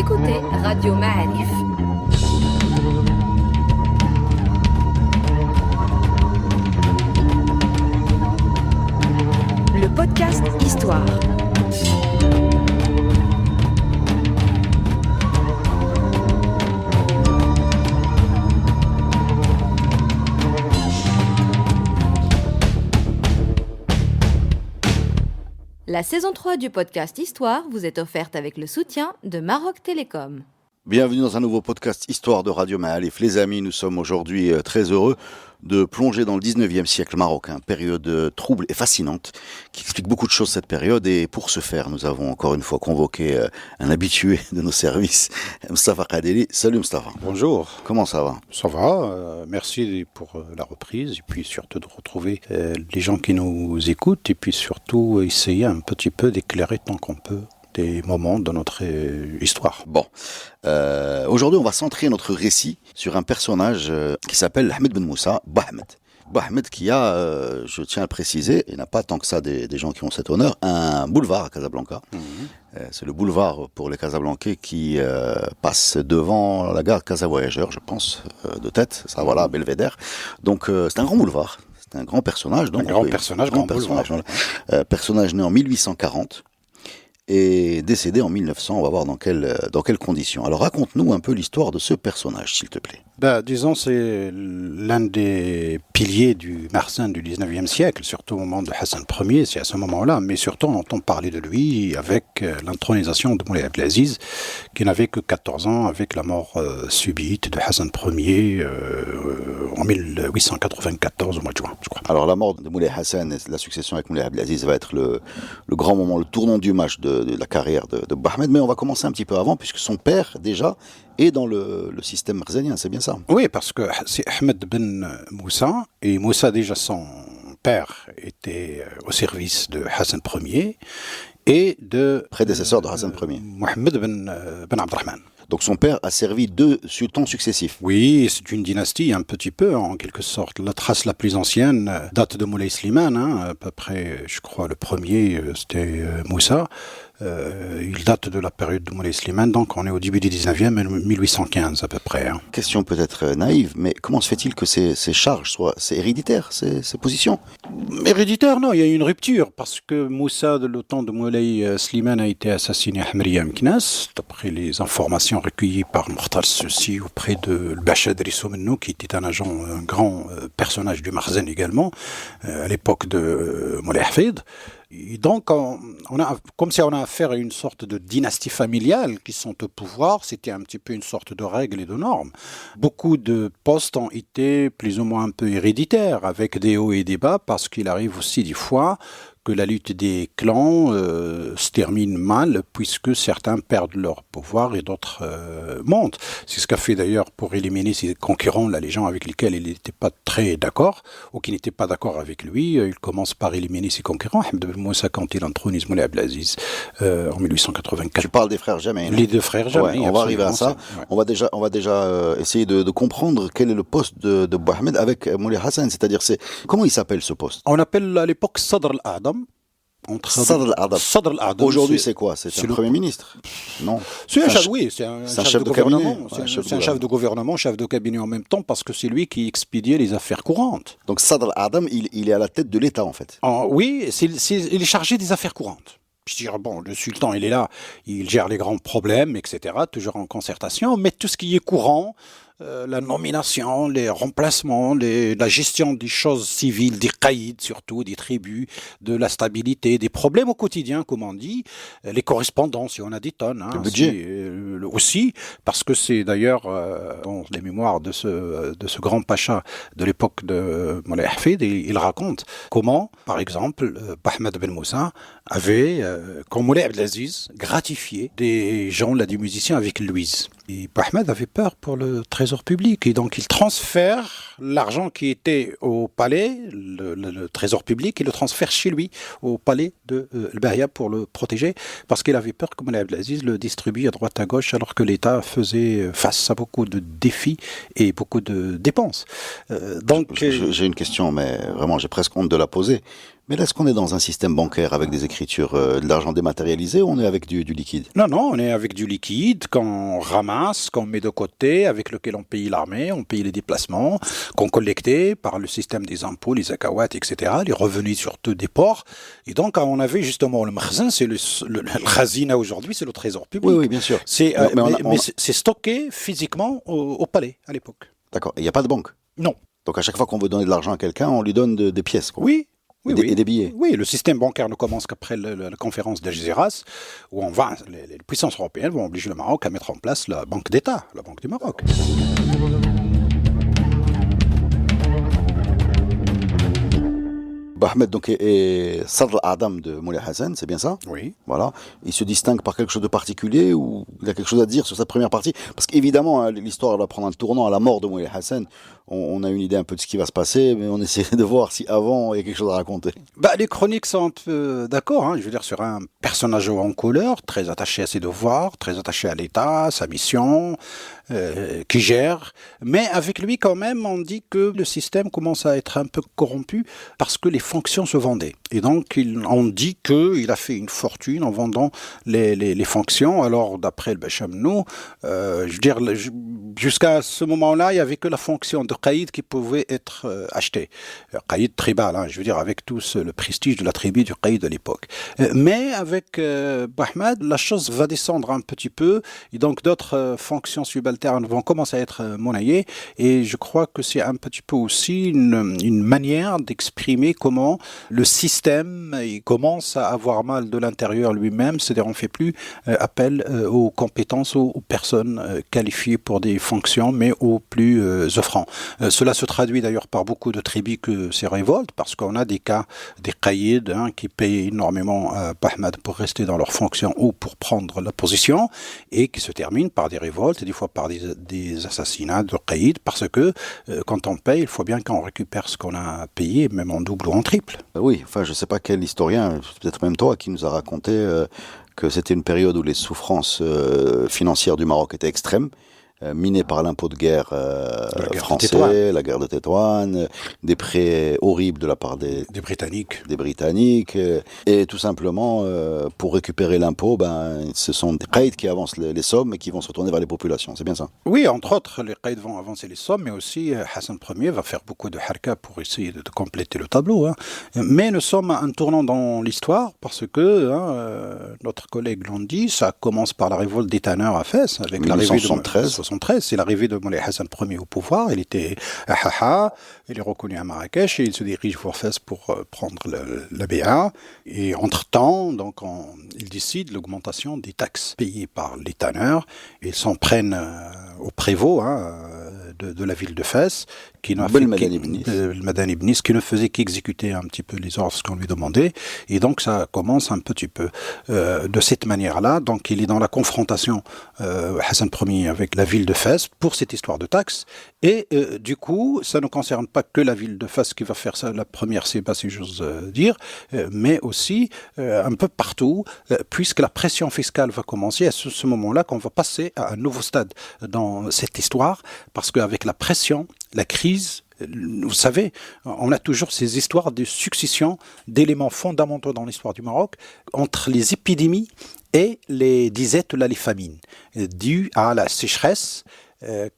écoutez Radio Ma'arif. Le podcast Histoire. La saison 3 du podcast Histoire vous est offerte avec le soutien de Maroc Télécom. Bienvenue dans un nouveau podcast Histoire de Radio Ma'arif. Les amis, nous sommes aujourd'hui très heureux de plonger dans le 19e siècle marocain, période trouble et fascinante, qui explique beaucoup de choses cette période. Et pour ce faire, nous avons encore une fois convoqué un habitué de nos services, Mustafa Kadeli. Salut Mustafa. Bonjour. Comment ça va ? Ça va, merci pour la reprise, et puis surtout de retrouver les gens qui nous écoutent, et puis surtout essayer un petit peu d'éclairer tant qu'on peut des moments de notre histoire. Bon, aujourd'hui on va centrer notre récit sur un personnage qui s'appelle Ahmed Ben Moussa, Bahmed. Bahmed qui a, je tiens à le préciser, il n'y a pas tant que ça des gens qui ont cet honneur, un boulevard à Casablanca. C'est le boulevard pour les Casablancais qui passe devant la gare Casa-Voyageurs, je pense, de tête, ça voilà, Belvédère. Donc c'est un grand boulevard, c'est un grand personnage. Donc, grand personnage. Personnage né en 1840. Et décédé en 1900, on va voir dans quelles conditions. Alors raconte-nous un peu l'histoire de ce personnage, s'il te plaît. Disons, c'est l'un des piliers du Marsin du 19e siècle, surtout au moment de Hassan Ier, c'est à ce moment-là, mais surtout on entend parler de lui avec l'intronisation de Moulay Abdelaziz, qui n'avait que 14 ans avec la mort subite de Hassan Ier en 1894, au mois de juin, je crois. Alors la mort de Moulay Hassan et la succession avec Moulay Abdelaziz va être le grand moment, le tournant du match de la carrière de Bahmed, mais on va commencer un petit peu avant, puisque son père, déjà, est dans le système marzanien, c'est bien ça ? Oui, parce que c'est Ahmed Ben Moussa, et Moussa, déjà, son père était au service de Hassan Ier et de... prédécesseur de Hassan Ier. Mohamed Ben Abdelrahman. Donc son père a servi 2 sultans successifs. Oui, c'est une dynastie un petit peu, en quelque sorte. La trace la plus ancienne date de Moulay Slimane, à peu près, je crois, le premier, c'était Moussa. Il date de la période de Moulay Slimane, donc on est au début du 19e, 1815 à peu près. Question peut-être naïve, mais comment se fait-il que ces charges soient héréditaires, ces positions ? Héréditaire, non, il y a eu une rupture, parce que Moussa, de le temps de Moulay Slimane, a été assassiné à Hmeriya Meknas, d'après les informations recueillies par Mokhtar Sossi auprès de Bacha Drisso Mennou, qui était un grand personnage du Marzen également, à l'époque de Moulay Hafid. Et donc, comme si on a affaire à une sorte de dynastie familiale qui sont au pouvoir, c'était un petit peu une sorte de règle et de normes. Beaucoup de postes ont été plus ou moins un peu héréditaires, avec des hauts et des bas, parce qu'il arrive aussi des fois que la lutte des clans se termine mal, puisque certains perdent leur pouvoir et d'autres montent. C'est ce qu'a fait d'ailleurs pour éliminer ses concurrents, là, les gens avec lesquels il n'était pas très d'accord, ou qui n'étaient pas d'accord avec lui. Il commence par éliminer ses concurrents. Ahmed Ben Moussa, quand il intronise Moulay Abdelaziz en 1884. Tu parles des frères Jamaï. Les 2 frères Jamaï. Ouais, on va arriver à ça. Ouais. On va déjà essayer de comprendre quel est le poste de Bahmed avec Moulay Hassan. C'est-à-dire, comment il s'appelle ce poste ? On appelle à l'époque Sadr al-Adam. Sadr al-Adam. Aujourd'hui, c'est quoi ? C'est un Premier ministre ? Non. C'est un chef de gouvernement. C'est un chef de gouvernement, chef de cabinet en même temps, parce que c'est lui qui expédiait les affaires courantes. Donc Sadr al-Adam, il est à la tête de l'État, en fait. Oui, il est chargé des affaires courantes. Je dirais, le sultan, il est là, il gère les grands problèmes, etc., toujours en concertation, mais tout ce qui est courant, la nomination, les remplacements, la gestion des choses civiles, des caïds surtout, des tribus, de la stabilité, des problèmes au quotidien, comme on dit, les correspondances, si on a des tonnes. Le budget. Aussi, parce que c'est d'ailleurs dans les mémoires de ce grand pacha de l'époque de Moulay Hafid, il raconte comment, par exemple, Ahmed Ben Moussa avait, quand Moulay Abdelaziz, gratifié des gens, des musiciens avec Louise. Et Ahmed avait peur pour le trésor public, et donc il transfère l'argent qui était au palais, le trésor public, il le transfère chez lui, au palais de El-Bahia pour le protéger, parce qu'il avait peur que Moulay Abdelaziz le distribue à droite à gauche, alors que l'État faisait face à beaucoup de défis et beaucoup de dépenses. J'ai une question, mais vraiment j'ai presque honte de la poser. Mais là, est-ce qu'on est dans un système bancaire avec des écritures, de l'argent dématérialisé, ou on est avec du liquide? Non, non, on est avec du liquide qu'on ramasse, qu'on met de côté, avec lequel on paye l'armée, on paye les déplacements, qu'on collectait par le système des impôts, les zakawats, etc., les revenus surtout des ports. Et donc, on avait justement le makhzen, c'est le khazina aujourd'hui, c'est le trésor public. Oui, oui, bien sûr. C'est, mais c'est stocké physiquement au palais à l'époque. D'accord. Il n'y a pas de banque? Non. Donc à chaque fois qu'on veut donner de l'argent à quelqu'un, on lui donne des pièces, quoi. Oui. Oui, Et des billets. Oui, le système bancaire ne commence qu'après la conférence d'Algéras, où les puissances européennes vont obliger le Maroc à mettre en place la Banque d'État, la Banque du Maroc. Ahmed donc est Sadr al-Adam de Moulay Hassan, c'est bien ça? Oui. Voilà. Il se distingue par quelque chose de particulier, ou il a quelque chose à dire sur sa première partie? Parce qu'évidemment, hein, l'histoire va prendre un tournant à la mort de Moulay Hassan. On a une idée un peu de ce qui va se passer, mais on essaie de voir si avant il y a quelque chose à raconter. Les chroniques sont un peu d'accord, hein, je veux dire, sur un personnage en couleur, très attaché à ses devoirs, très attaché à l'État, sa mission, qui gère. Mais avec lui, quand même, on dit que le système commence à être un peu corrompu parce que les fonctions se vendaient. Et donc, on dit qu'il a fait une fortune en vendant les fonctions. Alors, d'après le Bachamnou, je veux dire, jusqu'à ce moment-là, il n'y avait que la fonction de Qaïd qui pouvait être achetée. Qaïd tribal, hein, je veux dire, avec tout le prestige de la tribu du Qaïd de l'époque. Mais avec Ahmed, la chose va descendre un petit peu. Et donc, d'autres fonctions subalternes vont commencer à être monnayées. Et je crois que c'est un petit peu aussi une manière d'exprimer comment le système il commence à avoir mal de l'intérieur lui-même. C'est-à-dire, on ne fait plus appel aux compétences, aux personnes qualifiées pour des fonctions, mais aux plus offrants. Cela se traduit d'ailleurs par beaucoup de tribus que ces révoltes, parce qu'on a des cas des qaïds qui payent énormément à Ahmed pour rester dans leurs fonctions ou pour prendre la position, et qui se terminent par des révoltes, et des fois par des assassinats de qaïds, parce que quand on paye, il faut bien qu'on récupère ce qu'on a payé, même en double ou en triple. Oui, enfin je ne sais pas quel historien, peut-être même toi, qui nous a raconté que c'était une période où les souffrances financières du Maroc étaient extrêmes, miné par l'impôt de guerre français, la guerre de Tétouan, des prêts horribles de la part des Britanniques, et tout simplement, pour récupérer l'impôt, ce sont des qaïds qui avancent les sommes et qui vont se retourner vers les populations, c'est bien ça? Oui, entre autres, les qaïds vont avancer les sommes, mais aussi Hassan Ier va faire beaucoup de harka pour essayer de compléter le tableau. Hein. Mais nous sommes à un tournant dans l'histoire, parce que, notre collègue l'ont dit, ça commence par la révolte des tanneurs à Fès, avec l'arrivée de 1973, c'est l'arrivée de Moulay Hassan Ier au pouvoir. Il était à Haha, il est reconnu à Marrakech et il se dirige vers Fès pour prendre la BA. Et entre-temps, donc, il décide l'augmentation des taxes payées par les tanneurs. Ils s'en prennent au prévôt de la ville de Fès, qui ne faisait qu'exécuter un petit peu les ordres qu'on lui demandait. Et donc, ça commence un petit peu de cette manière-là. Donc, il est dans la confrontation Hassan Ier avec la ville de Fès pour cette histoire de taxes. Et du coup, ça ne concerne pas que la ville de Fès qui va faire ça, la première, c'est pas si j'ose dire, mais aussi un peu partout, puisque la pression fiscale va commencer. À ce moment-là qu'on va passer à un nouveau stade dans cette histoire, parce qu'avec la pression, la crise, vous savez, on a toujours ces histoires de succession d'éléments fondamentaux dans l'histoire du Maroc, entre les épidémies et les disettes, les famines, dues à la sécheresse.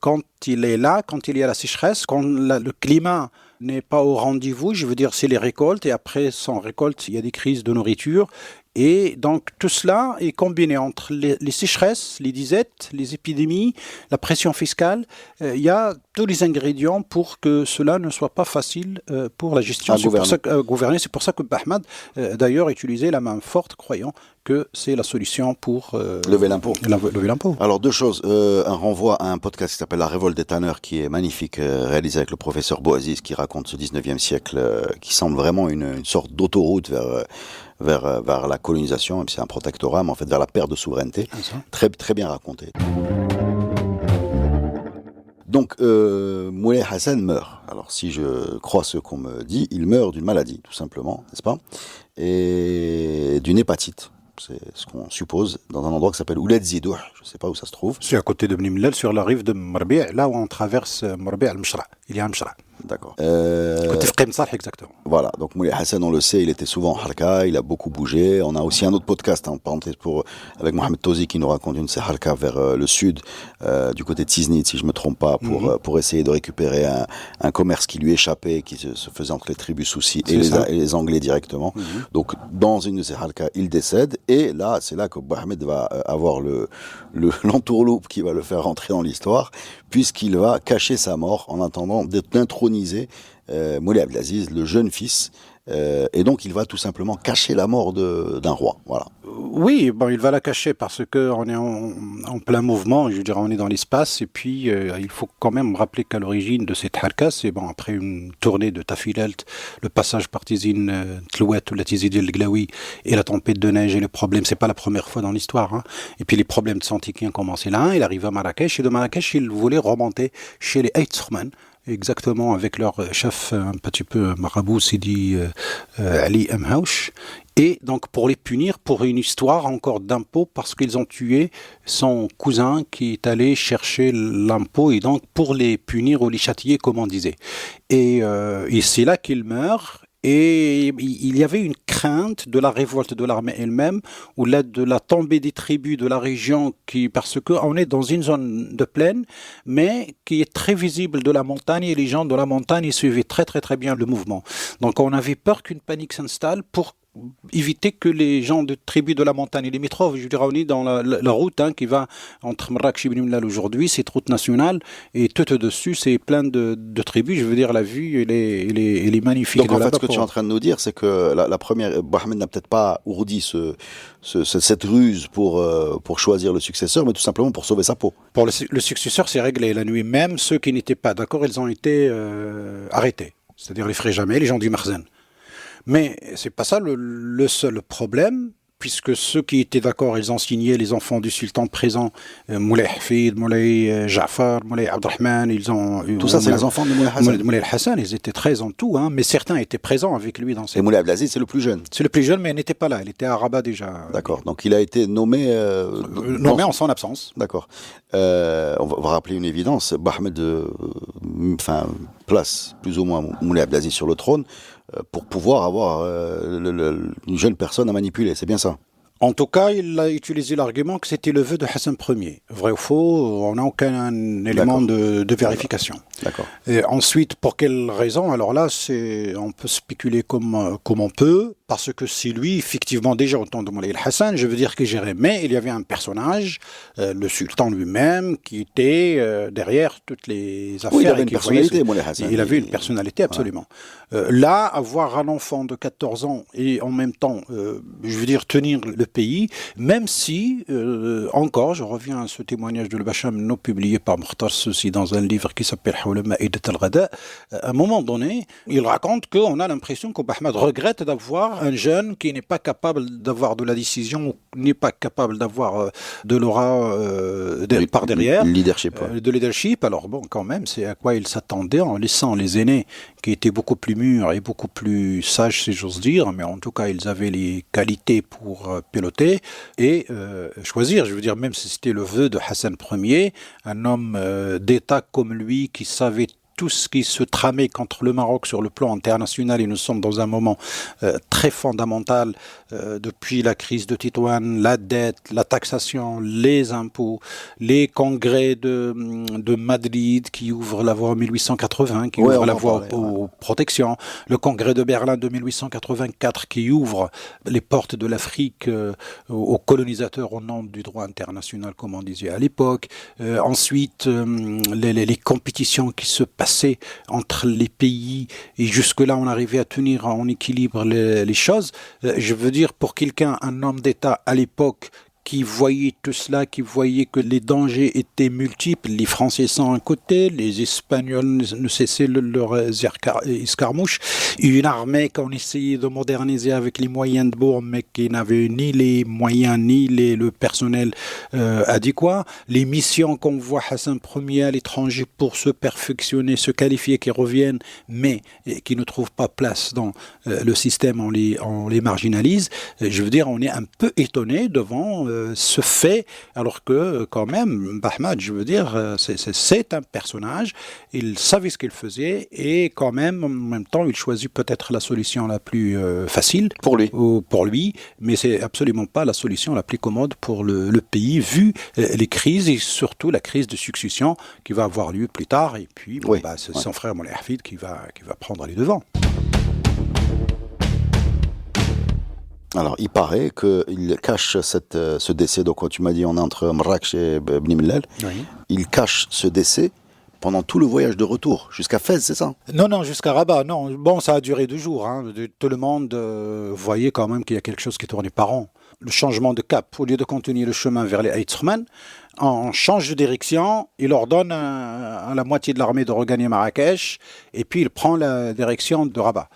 Quand il y a la sécheresse, quand le climat n'est pas au rendez-vous, je veux dire, c'est les récoltes, et après, sans récolte, il y a des crises de nourriture. Et donc, tout cela est combiné entre les sécheresses, les disettes, les épidémies, la pression fiscale. Il y a tous les ingrédients pour que cela ne soit pas facile pour la gestion. Gouverner. C'est pour ça que Ahmed, d'ailleurs, utilisait la main forte, croyant que c'est la solution pour lever l'impôt. Lever l'impôt. Alors, deux choses. Un renvoi à un podcast qui s'appelle La Révolte des tanneurs, qui est magnifique, réalisé avec le professeur Bouaziz, qui raconte ce 19e siècle, qui semble vraiment une sorte d'autoroute vers la colonisation, même si c'est un protectorat, mais en fait vers la perte de souveraineté. Très, très bien raconté. Donc, Moulay Hassan meurt. Alors, si je crois ce qu'on me dit, il meurt d'une maladie, tout simplement, n'est-ce pas? Et d'une hépatite. C'est ce qu'on suppose, dans un endroit qui s'appelle Ouled Zidouh. Je ne sais pas où ça se trouve. C'est à côté de Bni Mellal, sur la rive de Morbi', là où on traverse Morbi' al-Mishra. Il y a un Mishra. D'accord. Côté Fqim Salh, exactement. Voilà, donc Moulay Hassan, on le sait, il était souvent en halka, il a beaucoup bougé. On a aussi un autre podcast, en parenthèse, avec Mohamed Tozi qui nous raconte une de ses halka vers le sud, du côté de Tiznit, si je me trompe pas, pour essayer de récupérer un commerce qui lui échappait, qui se faisait entre les tribus Soussi et les Anglais directement. Donc, dans une de ces halka, il décède, et là, c'est là que Ahmed va avoir l'entourloupe qui va le faire rentrer dans l'histoire, puisqu'il va cacher sa mort en attendant d'être intronisé Moulay Abdelaziz, le jeune fils, et donc il va tout simplement cacher la mort d'un roi. Voilà. Oui, bon, il va la cacher parce que on est en plein mouvement, je dirais, on est dans l'espace, et puis il faut quand même rappeler qu'à l'origine de cette halka, c'est bon, après une tournée de Tafilalt, le passage par Tizine, Tlouet ou la Tizidi el-Glaoui, et la tempête de neige et le problème, c'est pas la première fois dans l'histoire, hein. Et puis les problèmes de santé qui ont commencé là, il arrive à Marrakech, et de Marrakech, il voulait remonter chez les Eitzman, exactement, avec leur chef un petit peu marabout, Sidi Ali Amhouch. Et donc pour les punir, pour une histoire encore d'impôt, parce qu'ils ont tué son cousin qui est allé chercher l'impôt, et donc pour les punir ou les châtier, comme on disait. Et c'est là qu'il meurt. Et il y avait une crainte de la révolte de l'armée elle-même, ou là de la tombée des tribus de la région, parce qu'on est dans une zone de plaine, mais qui est très visible de la montagne, et les gens de la montagne suivaient très très très bien le mouvement. Donc on avait peur qu'une panique s'installe pour éviter que les gens de tribus de la montagne et les métrophes, je dirais, on est dans la route qui va entre Marrakech et Ben Mellal aujourd'hui, cette route nationale, et tout au-dessus, c'est plein de tribus. Je veux dire, la vue, elle est magnifique. Donc en fait, ce que tu es en train de nous dire, c'est que la première, Mohamed n'a peut-être pas ourdi cette ruse pour choisir le successeur, mais tout simplement pour sauver sa peau. Pour le successeur, c'est réglé. La nuit même, ceux qui n'étaient pas d'accord, ils ont été arrêtés. C'est-à-dire les Fréjamais, les gens du Marzen. Mais c'est pas ça le seul problème, puisque ceux qui étaient d'accord, ils ont signé, les enfants du sultan présent, Moulay Hafid, Moulay Ja'far, Moulay Abdelrahman, ils ont... Tout ça, c'est les enfants de Moulay Hassan. Moulay Hassan, ils étaient 13 en tout, mais certains étaient présents avec lui dans cette... Et Moulay Abdelaziz, c'est le plus jeune. C'est le plus jeune, mais il n'était pas là, il était à Rabat déjà. D'accord, donc il a été nommé... nommé en son absence. D'accord. On va rappeler une évidence, Ahmed place plus ou moins Moulay Abdelaziz sur le trône, pour pouvoir avoir une jeune personne à manipuler, c'est bien ça? En tout cas, il a utilisé l'argument que c'était le vœu de Hassan Ier. Vrai ou faux, on n'a aucun élément de vérification. D'accord. Et ensuite, pour quelle raison? Alors là, on peut spéculer comme on peut, parce que c'est lui, effectivement, déjà au temps de Moulay Hassan, je veux dire que gérait. Mais il y avait un personnage, le sultan lui-même, qui était derrière toutes les affaires. Oui, il avait une personnalité, Moulay Hassan. Il avait une personnalité, absolument. Ouais. Là, avoir un enfant de 14 ans et en même temps, je veux dire, tenir le pays, même si, encore, je reviens à ce témoignage de Bacham, non publié par Mokhtar Soussi dans un livre qui s'appelle Hawla Ma'idat al-Ghada, à un moment donné, il raconte qu'on a l'impression qu'Ahmed regrette d'avoir un jeune qui n'est pas capable d'avoir de la décision, n'est pas capable d'avoir de l'aura par derrière. Leadership. De leadership. Alors bon, quand même, c'est à quoi il s'attendait en laissant les aînés qui étaient beaucoup plus mûrs et beaucoup plus sages, si j'ose dire, mais en tout cas, ils avaient les qualités pour piloter et choisir. Je veux dire, même si c'était le vœu de Hassan Ier, un homme d'État comme lui qui savait tout ce qui se tramait contre le Maroc sur le plan international, et nous sommes dans un moment très fondamental depuis la crise de Tétouan, la dette, la taxation, les impôts, les congrès de Madrid qui ouvrent la voie en 1880, qui ouvre la voie aux protections, le congrès de Berlin de 1884 qui ouvre les portes de l'Afrique aux colonisateurs au nom du droit international, comme on disait à l'époque. Ensuite, les compétitions qui se passaient entre les pays, et jusque-là on arrivait à tenir en équilibre les choses. Je veux dire, pour quelqu'un, un homme d'État à l'époque qui voyait tout cela, qui voyait que les dangers étaient multiples, les Français sont un côté, les Espagnols ne cessaient leurs escarmouches, une armée qu'on essayait de moderniser avec les moyens de bord, mais qui n'avait ni les moyens ni le personnel adéquat, les missions qu'on voit Hassan Ier à l'étranger pour se perfectionner, se qualifier, qui reviennent, mais qui ne trouvent pas place dans le système, on les marginalise. Je veux dire, on est un peu étonné devant se fait, alors que quand même, Bahmad, je veux dire, c'est un personnage, il savait ce qu'il faisait, et quand même, en même temps, il choisit peut-être la solution la plus facile pour lui, mais c'est absolument pas la solution la plus commode pour le pays, vu les crises, et surtout la crise de succession qui va avoir lieu plus tard, et puis c'est son frère Moulay Hafid qui va prendre les devants. Alors, il paraît qu'il cache ce décès. Donc, quand tu m'as dit on est entre Marrakech et Bni Mellal, il cache ce décès pendant tout le voyage de retour, jusqu'à Fès, c'est ça? Non, jusqu'à Rabat, non. Bon, ça a duré 2 jours. Hein. Tout le monde voyait quand même qu'il y a quelque chose qui tournait par an. Le changement de cap, au lieu de continuer le chemin vers les Aïtzrman, on change de direction, il ordonne à la moitié de l'armée de regagner Marrakech, et puis il prend la direction de Rabat.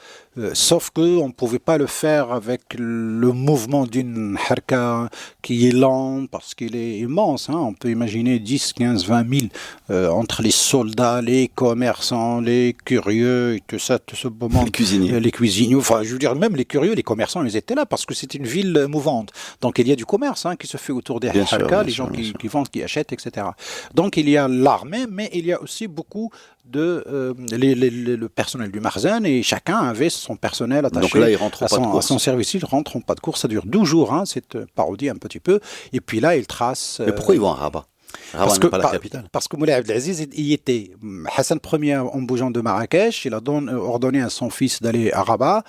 Sauf qu'on ne pouvait pas le faire avec le mouvement d'une harka qui est lent, parce qu'il est immense. Hein. On peut imaginer 10, 15, 20 000 entre les soldats, les commerçants, les curieux, et tout ce beau monde. Les cuisiniers. Enfin, je veux dire, même les curieux, les commerçants, ils étaient là, parce que c'est une ville mouvante. Donc il y a du commerce qui se fait autour des harkas, les gens qui vendent, qui achètent, etc. Donc il y a l'armée, mais il y a aussi beaucoup de le personnel du Makhzen, et chacun avait son personnel attaché. Donc là, il rentre pas de course. À son service. Il rentre pas de course, ça dure 12 jours, cette parodie un petit peu, et puis là il trace... Mais pourquoi ils vont à Rabat? Rabat n'est pas la capitale. Parce que Moulay Abdelaziz y était. Hassan Ier, en bougeant de Marrakech, il a ordonné à son fils d'aller à Rabat.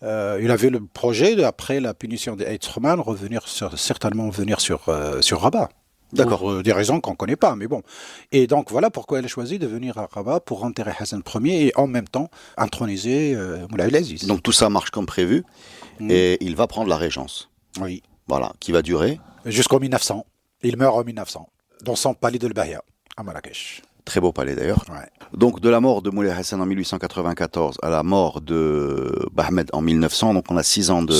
Il avait le projet, après la punition des Aïtzrman, certainement venir sur Rabat. D'accord. Pour des raisons qu'on ne connaît pas, mais bon. Et donc, voilà pourquoi elle a choisi de venir à Rabat pour enterrer Hassan Ier et en même temps introniser Moulay Abdelaziz. Donc tout ça marche comme prévu, et il va prendre la régence. Oui. Voilà, qui va durer jusqu'en 1900. Il meurt en 1900, dans son palais de l'Bahia, à Marrakech. Très beau palais d'ailleurs. Ouais. Donc de la mort de Moulay Hassan en 1894 à la mort de Bahmed en 1900, donc on a 6 ans de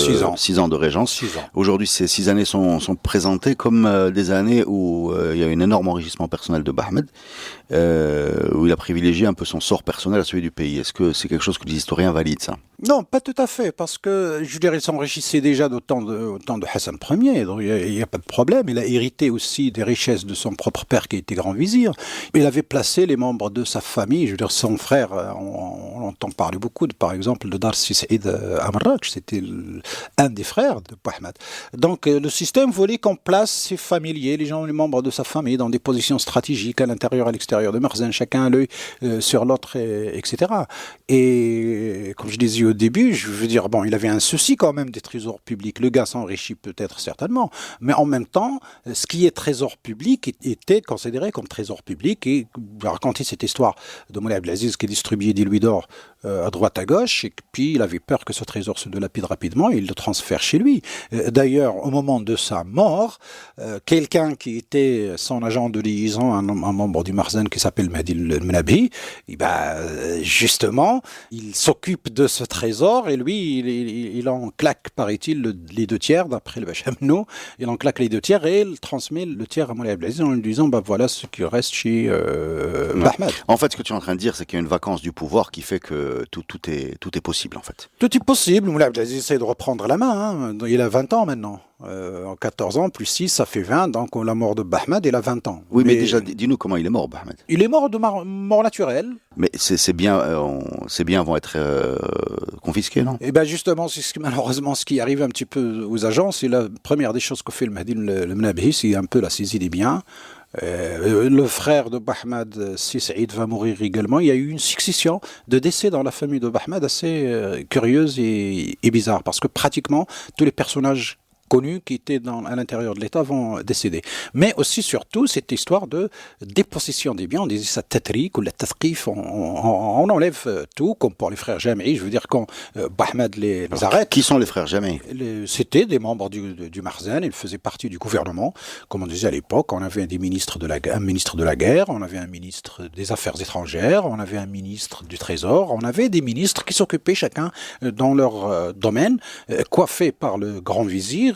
régence. 6 ans. Aujourd'hui, ces 6 années sont présentées comme des années où il y a un énorme enrichissement personnel de Bahmed, où il a privilégié un peu son sort personnel à celui du pays. Est-ce que c'est quelque chose que les historiens valident, ça? Non, pas tout à fait, parce que, je dirais, il s'enrichissait déjà au temps de Hassan Ier, donc il n'y a pas de problème. Il a hérité aussi des richesses de son propre père qui était grand vizir. Il avait placé les membres de sa famille, je veux dire, son frère, on entend parler beaucoup, par exemple, de Dar Saïd à Marrakech, c'était un des frères de Bahmed. Donc, le système voulait qu'on place ses familiers, les membres de sa famille, dans des positions stratégiques à l'intérieur et à l'extérieur de Makhzen, chacun à l'œil sur l'autre, etc. Et, comme je disais au début, je veux dire, bon, il avait un souci quand même des trésors publics. Le gars s'enrichit peut-être certainement, mais en même temps, ce qui est trésor public était considéré comme trésor public. Et j'ai raconté cette histoire de Moulay Abdelaziz qui distribuait des louis d'or à droite à gauche, et puis il avait peur que ce trésor se dilapide rapidement, et il le transfère chez lui. D'ailleurs, au moment de sa mort, quelqu'un qui était son agent de liaison, un membre du Makhzen qui s'appelle Mahdi El-Menabi, justement, il s'occupe de ce trésor, et lui, il en claque, paraît-il, les 2 tiers, d'après le Bachamno, il en claque les 2 tiers, et il transmet le tiers à Moulay Abdelaziz en lui disant, voilà ce qui reste chez Bahmed. En fait, ce que tu es en train de dire, c'est qu'il y a une vacance du pouvoir qui fait que tout est possible, en fait. Tout est possible. Moulay Abdelaziz essaie de reprendre la main. Il a 20 ans maintenant. En 14 ans, plus 6, ça fait 20. Donc, la mort de Bahmed, il a 20 ans. Oui, mais déjà, dis-nous comment il est mort, Bahmed. Il est mort de mort naturelle. Mais ces biens vont être confisqués, non? Eh bien, justement, c'est malheureusement ce qui arrive un petit peu aux agences. C'est la première des choses que fait le Mahdi El-Menabi, c'est un peu la saisie des biens. Le frère de Bahmed, Si Saïd, va mourir également. Il y a eu une succession de décès dans la famille de Bahmed assez curieuse et bizarre, parce que pratiquement tous les personnages connus qui étaient à l'intérieur de l'État vont décéder. Mais aussi, surtout, cette histoire de dépossession des biens, on disait ça tatrik ou la tathqif, on enlève tout, comme pour les frères Jamaï. Je veux dire, quand Bahmed les arrête... Qui sont les frères Jamaï? C'était des membres du Makhzen, ils faisaient partie du gouvernement. Comme on disait à l'époque, on avait un ministre de la guerre, on avait un ministre des Affaires étrangères, on avait un ministre du Trésor, on avait des ministres qui s'occupaient chacun dans leur domaine, coiffés par le grand vizir.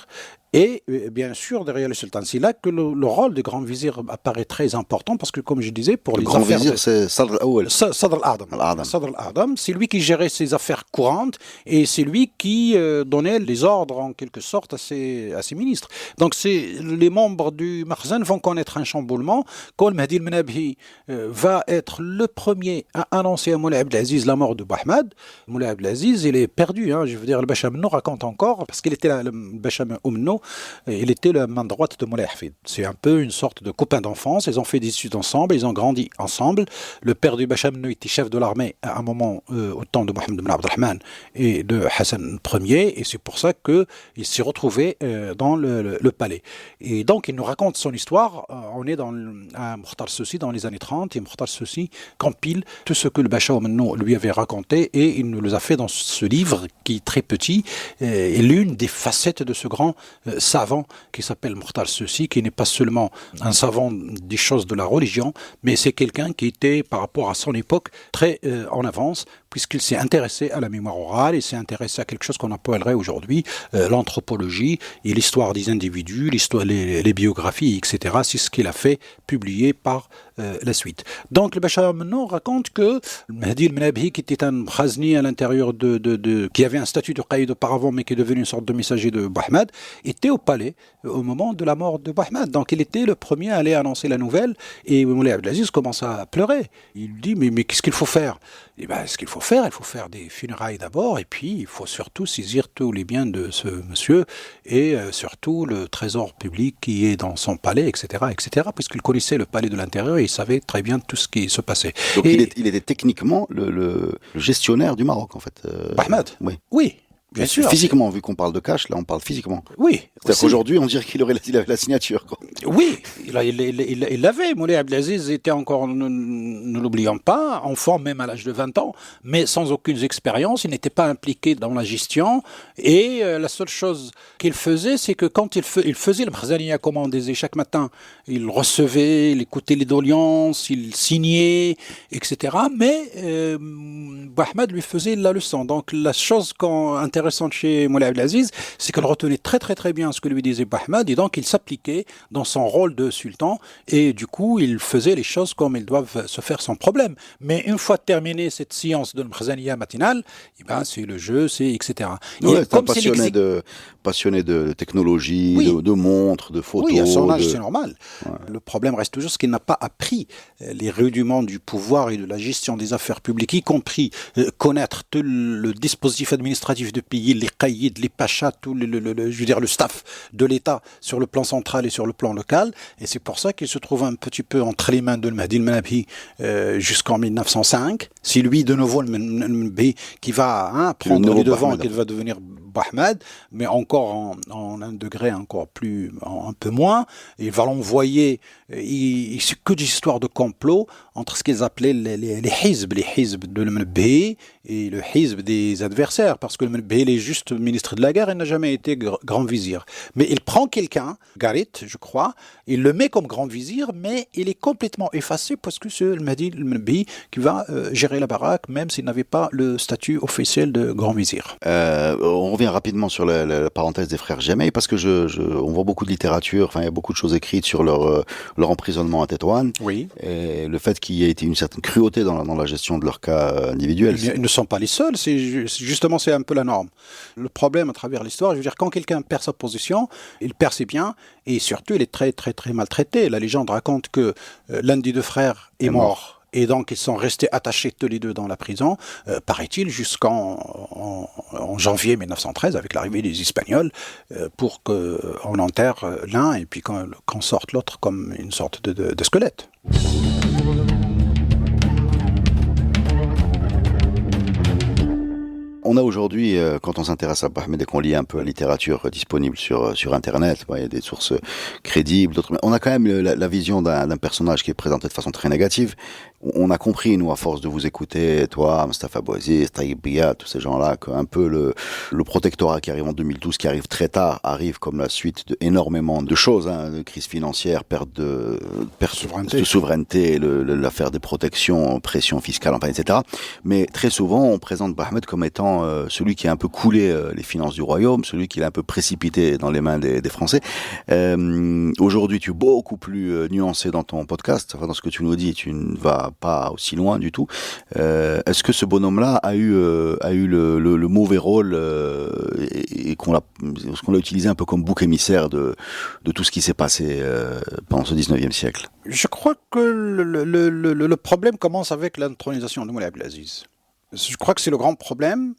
Et bien sûr, derrière le sultan, c'est là que le rôle du grand vizir apparaît très important parce que, comme je disais, pour Le les grand affaires... vizir, c'est Sadr al-Awwal. Sadr al-A'dam. Al-A'dam. Sadr al-A'dam, c'est lui qui gérait ses affaires courantes et c'est lui qui donnait les ordres, en quelque sorte, à ses ministres. Donc, les membres du Makhzen vont connaître un chamboulement quand le Mahdi al-Menabhi va être le premier à annoncer à Moulay Abdelaziz la mort de Bouahmad. Moulay Abdelaziz, il est perdu. Je veux dire, le Bacha Menno raconte encore, parce qu'il était le Bacha Menno, il était la main droite de Moulay Hafid. C'est un peu une sorte de copain d'enfance. Ils ont fait des études ensemble, ils ont grandi ensemble. Le père du Bacha Menno était chef de l'armée à un moment au temps de Mohamed Ben Abdelrahman et de Hassan Ier, et c'est pour ça qu'il s'est retrouvé dans le palais. Et donc, il nous raconte son histoire. On est à Mokhtar Sossi dans les années 30, et Mokhtar Sossi compile tout ce que le Bacha Menno lui avait raconté, et il nous les a fait dans ce livre qui est très petit, et l'une des facettes de ce grand savant qui s'appelle Mokhtar Sossi, qui n'est pas seulement un savant des choses de la religion, mais c'est quelqu'un qui était, par rapport à son époque, très en avance, puisqu'il s'est intéressé à la mémoire orale, il s'est intéressé à quelque chose qu'on appellerait aujourd'hui l'anthropologie et l'histoire des individus, les biographies, etc. C'est ce qu'il a fait publier par la suite. Donc le Bacha Menno raconte que le Mahdi al-Menabhi, qui était un Khazni à l'intérieur qui avait un statut de qaïd auparavant, mais qui est devenu une sorte de messager de Bouahmad, était au palais au moment de la mort de Bouahmad. Donc il était le premier à aller annoncer la nouvelle, et Moulay Abdelaziz commence à pleurer. Il lui dit mais qu'est-ce qu'il faut faire? Et ce qu'il faut faire, il faut faire des funérailles d'abord, et puis il faut surtout saisir tous les biens de ce monsieur, et surtout le trésor public qui est dans son palais, etc., puisqu'il connaissait le palais de l'intérieur et il savait très bien tout ce qui se passait. Donc il était techniquement le gestionnaire du Maroc, en fait. Bouahmad. Oui. Bien sûr. Physiquement, vu qu'on parle de cash, là on parle physiquement. Oui. C'est-à-dire qu'aujourd'hui, on dirait qu'il avait la signature, quoi. Oui, il l'avait. Moulay Abdelaziz était encore, ne l'oublions pas, enfant, même à l'âge de 20 ans, mais sans aucune expérience. Il n'était pas impliqué dans la gestion. Et la seule chose qu'il faisait, c'est que quand il faisait le Barzania, comme on disait, chaque matin, il recevait, il écoutait les doléances, il signait, etc. Mais Bouahmad lui faisait la leçon. Donc la chose intéressante chez Moulay Abdelaziz, c'est qu'il retenait très très très bien ce que lui disait Bouahmad, et donc il s'appliquait dans son rôle de sultan, et du coup il faisait les choses comme ils doivent se faire sans problème. Mais une fois terminée cette séance de l'Mkhazaniya matinale, c'est le jeu, etc. Ouais, comme passionné de technologie, oui. de montres, de photos. Oui, à son âge, c'est normal. Ouais. Le problème reste toujours ce qu'il n'a pas appris les rudiments du pouvoir et de la gestion des affaires publiques, y compris connaître tout le dispositif administratif du pays, les caïds, les pachas, tout le staff de l'État sur le plan central et sur le plan local. Et c'est pour ça qu'il se trouve un petit peu entre les mains de Mahdi al-Menabhi jusqu'en 1905. C'est lui, de nouveau, le Menabhi qui va prendre les devants, qui va devenir Bouahmad, mais encore en un degré encore plus, un peu moins. Il va l'envoyer, c'est que des histoires de complot entre ce qu'ils appelaient les hizb de Menabhi et le hizb des adversaires, parce que le Menabhi, il est juste ministre de la guerre, il n'a jamais été grand vizir. Mais il prend quelqu'un, Garit, je crois, il le met comme grand vizir, mais il est complètement effacé parce que c'est le Mahdi al-Menabhi qui va gérer la baraque, même s'il n'avait pas le statut officiel de grand vizir. On revient rapidement sur la parenthèse des frères Jemei, parce que on voit beaucoup de littérature, il y a beaucoup de choses écrites sur leur emprisonnement à Tétouan. Oui. Et le fait qu'il y ait été une certaine cruauté dans la gestion de leur cas individuel. Ils ne sont pas les seuls, c'est un peu la norme. Le problème à travers l'histoire, je veux dire, quand quelqu'un perd sa position, il perd ses biens, et surtout il est très très très maltraité. La légende raconte que l'un des deux frères est mort. Et donc, ils sont restés attachés tous les deux dans la prison, paraît-il, jusqu'en janvier 1913, avec l'arrivée des Espagnols, pour qu'on enterre l'un et puis qu'on sorte l'autre comme une sorte de squelette. On a aujourd'hui, quand on s'intéresse à Bouahmad et qu'on lit un peu la littérature disponible sur Internet, il y a des sources crédibles, d'autres, mais on a quand même la vision d'un personnage qui est présenté de façon très négative, On a compris, nous, à force de vous écouter, toi, Mustafa Bouaziz, Taïb Bia, tous ces gens-là, qu'un peu le protectorat qui arrive en 2012, qui arrive très tard, arrive comme la suite d'énormément de choses, de crise financière, perte de souveraineté, l'affaire des protections, pression fiscale, enfin, etc. Mais très souvent, on présente Bahmed comme étant celui qui a un peu coulé les finances du royaume, celui qui l'a un peu précipité dans les mains des Français. Aujourd'hui, tu es beaucoup plus nuancé dans ton podcast, enfin, dans ce que tu nous dis, tu ne vas pas aussi loin du tout. Est-ce que ce bonhomme-là a eu le mauvais rôle et qu'on l'a utilisé un peu comme bouc émissaire de tout ce qui s'est passé pendant ce 19e siècle? Je crois que le problème commence avec l'intronisation de Moulay Abdelaziz. Je crois que c'est le grand problème.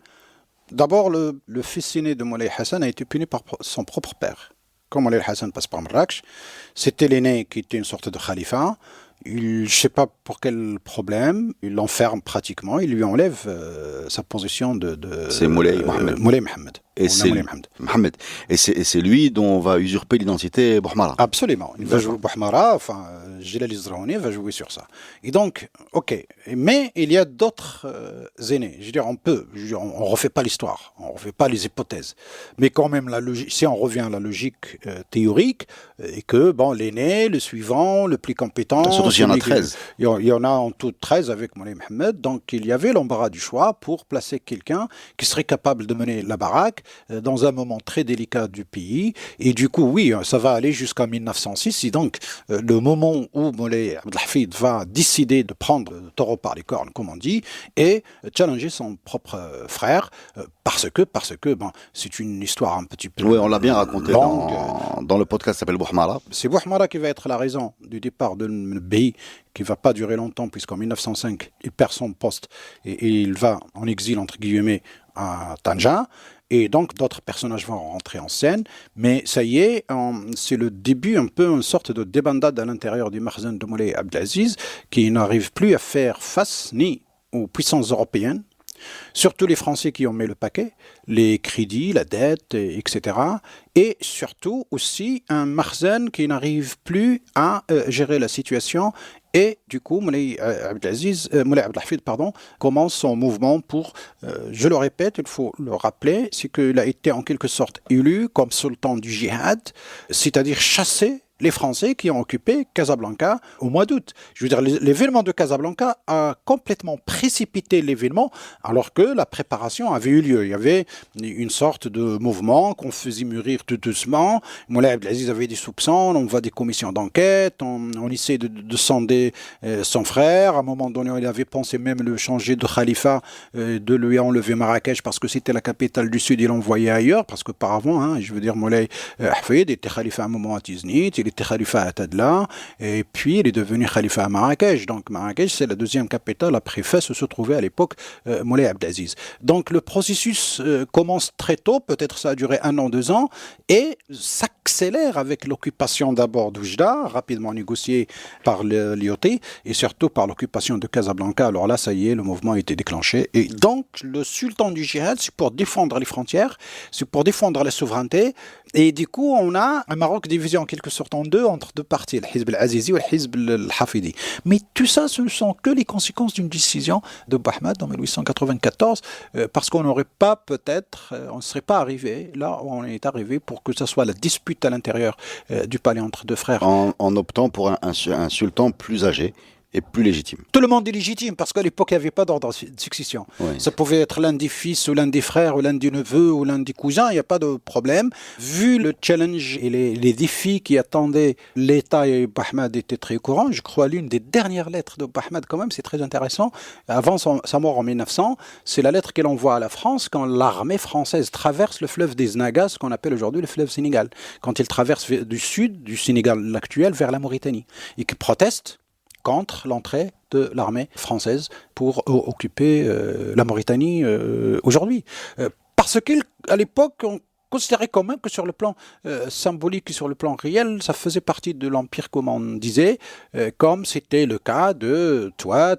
D'abord, le fils aîné de Moulay Hassan a été puni par son propre père. Quand Moulay Hassan passe par Marrakech, c'était l'aîné qui était une sorte de khalifa. Je ne sais pas pour quel problème, il l'enferme pratiquement, il lui enlève sa position de c'est Moulay Mohamed. Moulay Mohamed. Et c'est lui dont on va usurper l'identité Bouhmara. Absolument. Il va jouer Bouhmara, enfin, Jalal Izraouni va jouer sur ça. Et donc, ok. Mais il y a d'autres aînés. Je veux dire, on refait pas l'histoire, on refait pas les hypothèses. Mais quand même, si on revient à la logique théorique, et que, bon, l'aîné, le suivant, le plus compétent. Surtout s'il y en a 13. Il y en a en tout 13 avec Moulay Mohamed. Donc, il y avait l'embarras du choix pour placer quelqu'un qui serait capable de mener la baraque dans un moment très délicat du pays. Et du coup, oui, ça va aller jusqu'en 1906. Et donc, le moment où Moulay Abdelhafid va décider de prendre le taureau par les cornes, comme on dit, et challenger son propre frère, parce que bon, c'est une histoire un petit peu. Oui, on l'a bien raconté longue. Dans le podcast qui s'appelle Bouhmara. C'est Bouhmara qui va être la raison du départ de Beyi, qui ne va pas durer longtemps, puisqu'en 1905, il perd son poste et il va en exil, entre guillemets, à Tanja. Et donc, d'autres personnages vont rentrer en scène. Mais ça y est, c'est le début, un peu une sorte de débandade à l'intérieur du Makhzen de Moulay Abdelaziz, qui n'arrive plus à faire face ni aux puissances européennes, surtout les Français qui ont mis le paquet, les crédits, la dette, etc. Et surtout aussi un Makhzen qui n'arrive plus à gérer la situation. Et du coup, Moulay Abdelhafid commence son mouvement pour, je le répète, il faut le rappeler, c'est qu'il a été en quelque sorte élu comme sultan du djihad, c'est-à-dire chassé les Français qui ont occupé Casablanca au mois d'août. Je veux dire, l'événement de Casablanca a complètement précipité l'événement, alors que la préparation avait eu lieu. Il y avait une sorte de mouvement qu'on faisait mûrir tout doucement. Moulay Abdelaziz avait des soupçons, on voit des commissions d'enquête, on essaie de sonder son frère. À un moment donné, il avait pensé même le changer de khalifa, de lui enlever Marrakech parce que c'était la capitale du Sud, il l'envoyait ailleurs, parce qu'auparavant, je veux dire, Moulay Hafid était khalifa à un moment à Tiznit, il était khalifa à Tadla, et puis il est devenu khalifa à Marrakech. Donc Marrakech, c'est la deuxième capitale après Fès où se trouvait à l'époque Moulay Abdelaziz. Donc le processus commence très tôt, peut-être ça a duré 1 an, 2 ans, et s'accélère avec l'occupation d'abord d'Oujda, rapidement négociée par l'IOT, et surtout par l'occupation de Casablanca. Alors là, ça y est, le mouvement a été déclenché. Et donc, le sultan du djihad, c'est pour défendre les frontières, c'est pour défendre la souveraineté. Et du coup, on a un Maroc divisé en quelque sorte en deux, entre deux parties, le Hizb al-Azizi et le Hizb al-Hafidi. Mais tout ça, ce ne sont que les conséquences d'une décision de Bahmed en 1894, parce qu'on n'aurait pas peut-être, on ne serait pas arrivé là où on est arrivé pour que ce soit la dispute à l'intérieur du palais entre deux frères. En optant pour un sultan plus âgé et plus légitime. Tout le monde est légitime, parce qu'à l'époque, il n'y avait pas d'ordre de succession. Oui. Ça pouvait être l'un des fils, ou l'un des frères, ou l'un des neveux, ou l'un des cousins, il n'y a pas de problème. Vu le challenge et les défis qui attendaient l'État, et Bahmed était très courant, je crois l'une des dernières lettres de Bahmed, quand même, c'est très intéressant, avant sa mort en 1900, c'est la lettre qu'elle envoie à la France quand l'armée française traverse le fleuve des Nagas, ce qu'on appelle aujourd'hui le fleuve Sénégal, quand il traverse du sud du Sénégal actuel vers la Mauritanie, et qui proteste contre l'entrée de l'armée française pour occuper la Mauritanie aujourd'hui. Parce qu'à l'époque, on considérait quand même que sur le plan symbolique et sur le plan réel, ça faisait partie de l'Empire, comme on disait, comme c'était le cas de Touat,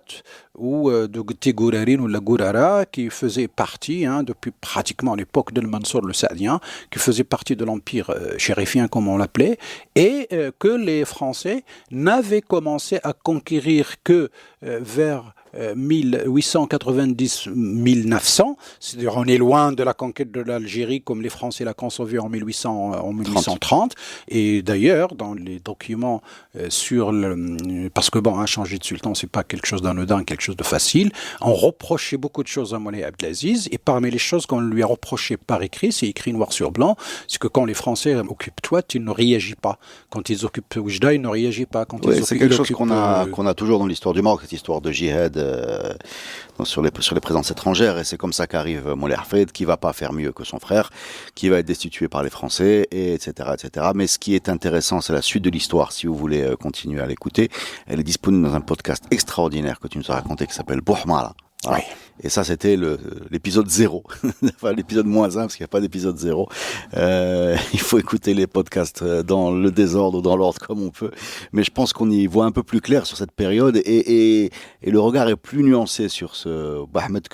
ou de Tigourerin ou la Gourara, qui faisait partie, depuis pratiquement l'époque de Mansour le Saadien, qui faisait partie de l'empire chérifien, comme on l'appelait, et que les Français n'avaient commencé à conquérir que vers 1890-1900, c'est-à-dire on est loin de la conquête de l'Algérie comme les Français la concevaient en 1830. Et d'ailleurs, dans les documents parce que changer de sultan, c'est pas quelque chose d'anodin, quelque chose de facile. On reprochait beaucoup de choses à Moulay Abdelaziz, et parmi les choses qu'on lui a reprochées par écrit, c'est écrit noir sur blanc, c'est que quand les Français occupent Touat, il ne réagit pas. Quand ils occupent Oujda, il ne réagit pas. C'est quelque chose qu'on a toujours dans l'histoire du Maroc, cette histoire de djihad sur les présences étrangères, et c'est comme ça qu'arrive Moulay Hafed, qui va pas faire mieux que son frère, qui va être destitué par les Français, et etc., etc. Mais ce qui est intéressant, c'est la suite de l'histoire. Si vous voulez continuer à l'écouter, elle est disponible dans un podcast extraordinaire que tu nous as raconté, qui s'appelle Bouhmara. Voilà. Oui. Et ça, c'était l'épisode 0. Enfin, l'épisode -1, parce qu'il n'y a pas d'épisode 0. Il faut écouter les podcasts dans le désordre ou dans l'ordre comme on peut. Mais je pense qu'on y voit un peu plus clair sur cette période, et le regard est plus nuancé sur ce Bahmed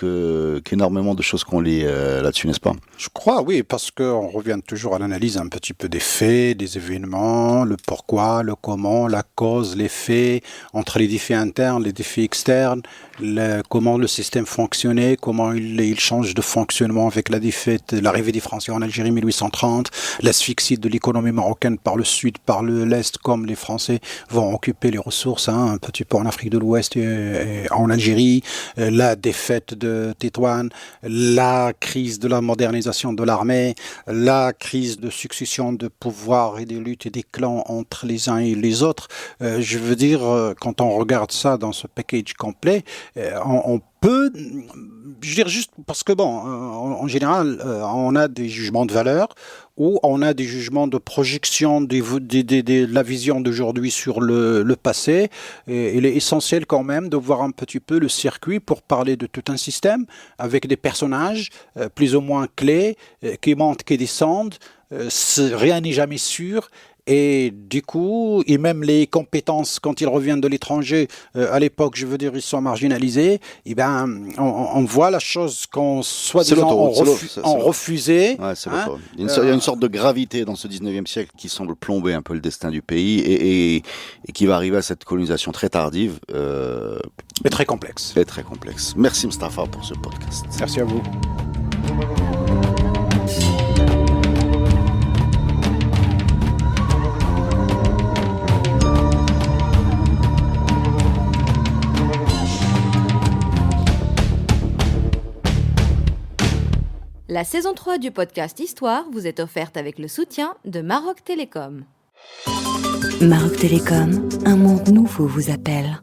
qu'énormément de choses qu'on lit là-dessus, n'est-ce pas? Je crois, oui, parce qu'on revient toujours à l'analyse un petit peu des faits, des événements, le pourquoi, le comment, la cause, les faits, entre les défis internes, les défis externes, comment le système fonctionnait, comment il change de fonctionnement avec l'arrivée des Français en Algérie 1830, l'asphyxie de l'économie marocaine par le sud, par l'est, comme les Français vont occuper les ressources un petit peu en Afrique de l'Ouest et en Algérie, la défaite de Tétouan, la crise de la modernisation de l'armée, la crise de succession de pouvoir et des luttes et des clans entre les uns et les autres. Je veux dire, quand on regarde ça dans ce package complet, on peut, je veux dire, juste parce que en général, on a des jugements de valeur ou on a des jugements de projection de la vision d'aujourd'hui sur le passé. Et il est essentiel quand même de voir un petit peu le circuit pour parler de tout un système avec des personnages plus ou moins clés qui montent, qui descendent. Rien n'est jamais sûr. Et du coup, et même les compétences, quand ils reviennent de l'étranger, à l'époque, je veux dire, ils sont marginalisés, et on voit la chose qu'on soi-disant refusait. Ouais, il y a une sorte de gravité dans ce 19e siècle qui semble plomber un peu le destin du pays et qui va arriver à cette colonisation très tardive. Et très complexe. Et très complexe. Merci Mustapha pour ce podcast. Merci à vous. La saison 3 du podcast Histoire vous est offerte avec le soutien de Maroc Télécom. Maroc Télécom, un monde nouveau vous appelle.